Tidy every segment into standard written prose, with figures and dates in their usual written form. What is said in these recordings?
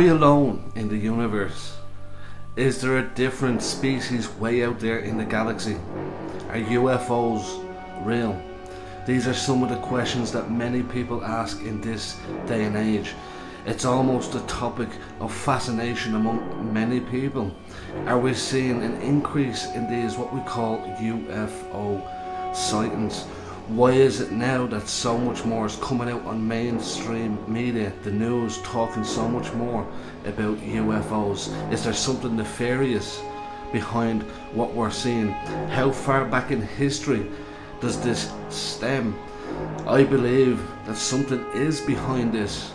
Are we alone in the universe? Is there a different species way out there in the galaxy? Are UFOs real? These are some of the questions that many people ask in this day and age. It's almost a topic of fascination among many people. Are we seeing an increase in these what we call UFO sightings? Why is it now that so much more is coming out on mainstream media, the news, talking so much more about UFOs? Is there something nefarious behind what we're seeing? How far back in history does this stem? I believe that something is behind this,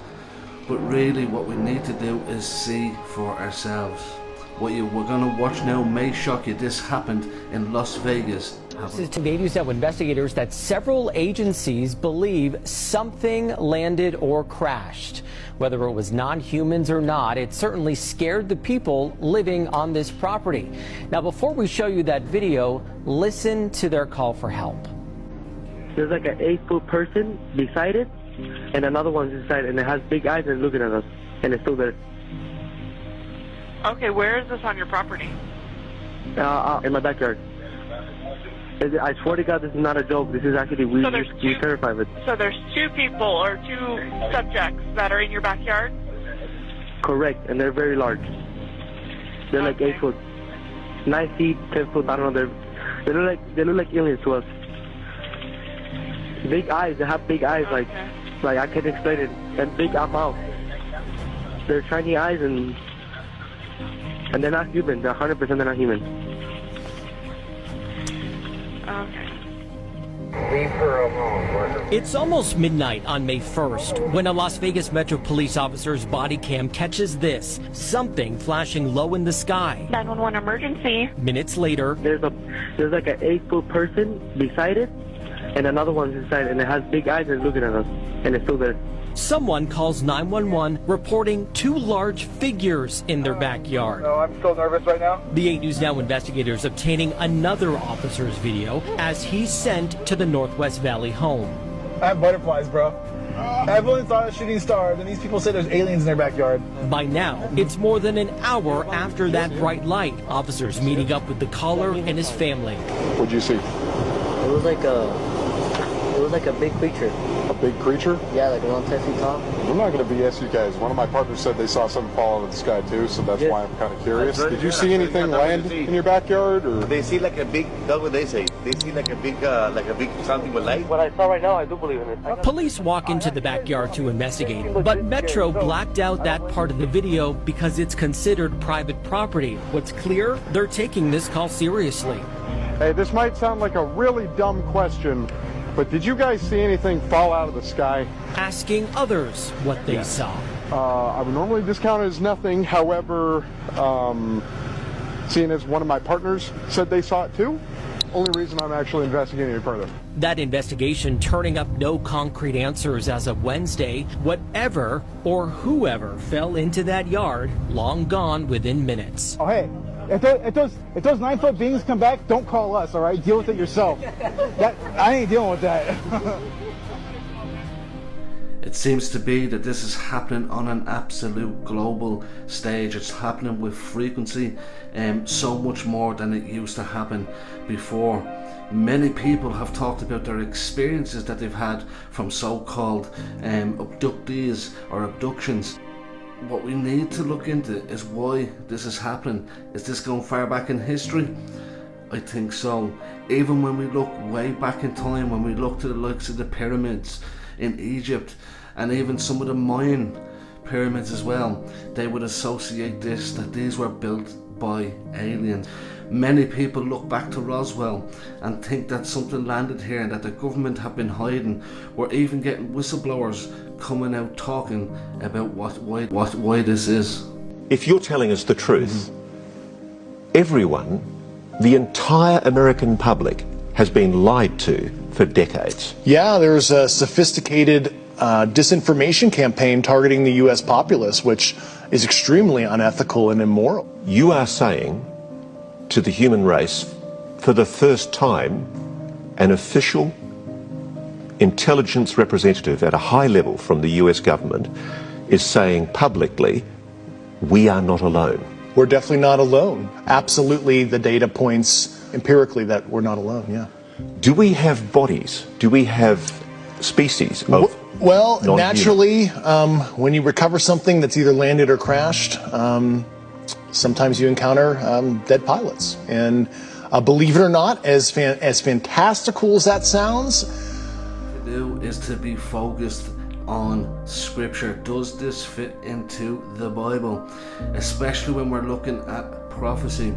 but really what we need to do is see for ourselves. What we're going to watch now may shock you. This happened in Las Vegas. This is today News Now investigators that several agencies believe something landed or crashed. Whether it was non-humans or not, it certainly scared the people living on this property. Now, before we show you that video, listen to their call for help. There's like an 8-foot person beside it, and another one's inside, and it has big eyes and looking at us, and it's still there. Okay, where is this on your property? In my backyard. I swear to God, this is not a joke. This is actually, we're terrified of it. So there's two people or two subjects that are in your backyard? Correct, and they're very large. They're like 8 foot, 9 feet, 10 foot. I don't know. They look like aliens to us. Big eyes. They have big eyes, like I can't explain it. And big mouth. They're shiny eyes, and they're not human. They're 100% they're not human. Okay. Leave her alone. It's almost midnight on May 1st when a Las Vegas Metro police officer's body cam catches this, something flashing low in the sky. 911 emergency. Minutes later, There's like an 8-foot person beside it, and another one's inside, and it has big eyes and looking at us, and it's still there. someone calls 911 reporting two large figures in their backyard. No, I'm still nervous right now. The 8 News Now investigators obtaining another officer's video as he's sent to the Northwest Valley home. I have butterflies, bro. I've only thought of shooting stars, and these people say there's aliens in their backyard. By now, it's more than an hour after that bright light. Officers meeting up with the caller and his family. What'd you see? It was like a big creature. A big creature? Yeah, like around 10 feet tall. I'm not going to BS you guys. One of my partners said they saw something fall out of the sky too, so that's why I'm kind of curious. Did you see anything land in your backyard? Or? They see like a big, that's what they say. They see like a big something with light. What I saw right now, I do believe in it. Police walk into the backyard to investigate, but Metro blacked out that part of the video because it's considered private property. What's clear? They're taking this call seriously. Hey, this might sound like a really dumb question, but did you guys see anything fall out of the sky? Asking others what they saw. I would normally discount it as nothing. However, seeing as one of my partners said they saw it too, only reason I'm actually investigating it further. That investigation turning up no concrete answers as of Wednesday. Whatever or whoever fell into that yard, long gone within minutes. Oh, hey, if those 9-foot beings come back, don't call us, all right? Deal with it yourself. I ain't dealing with that. It seems to be that this is happening on an absolute global stage. It's happening with frequency, so much more than it used to happen before. Many people have talked about their experiences that they've had from so-called abductees or abductions. What we need to look into is why this is happening. Is this going far back in history? I think so. Even when we look way back in time, when we look to the likes of the pyramids in Egypt, and even some of the Mayan pyramids as well, they would associate that these were built by aliens. Many people look back to Roswell and think that something landed here and that the government have been hiding. We're even getting whistleblowers coming out talking about why this is. If you're telling us the truth, everyone, the entire American public, has been lied to for decades. Yeah, there's a sophisticated disinformation campaign targeting the U.S. populace, which is extremely unethical and immoral. You are saying to the human race, for the first time, an official intelligence representative at a high level from the US government is saying publicly we are not alone. We're definitely not alone. Absolutely, the data points empirically that we're not alone, yeah. Do we have bodies? Do we have species of Well, non-human? naturally, when you recover something that's either landed or crashed, sometimes you encounter dead pilots. And believe it or not, as fantastical as that sounds, to do is to be focused on Scripture. Does this fit into the Bible? Especially when we're looking at prophecy.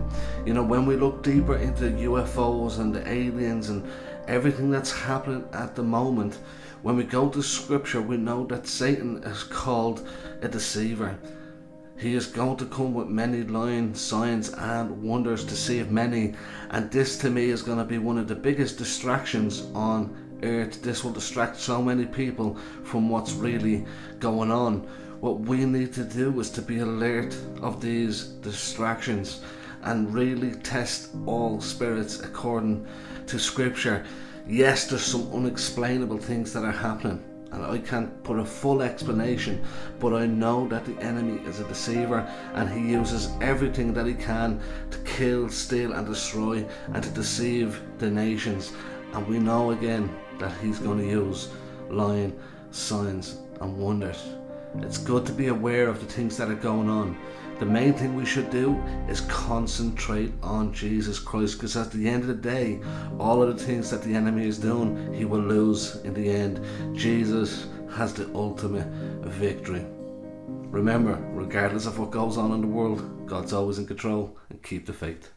You know, when we look deeper into UFOs and the aliens and everything that's happening at the moment, when we go to Scripture, we know that Satan is called a deceiver. He is going to come with many lying signs and wonders to deceive many, and this to me is going to be one of the biggest distractions on earth. This will distract so many people from what's really going on. What we need to do is to be alert of these distractions and really test all spirits according to Scripture. Yes, there's some unexplainable things that are happening, and I can't put a full explanation, but I know that the enemy is a deceiver, and he uses everything that he can to kill, steal and destroy, and to deceive the nations. And we know again that he's going to use lying signs and wonders. It's good to be aware of the things that are going on. The main thing we should do is concentrate on Jesus Christ, because at the end of the day, all of the things that the enemy is doing, he will lose in the end. Jesus has the ultimate victory. Remember, regardless of what goes on in the world, God's always in control, and keep the faith.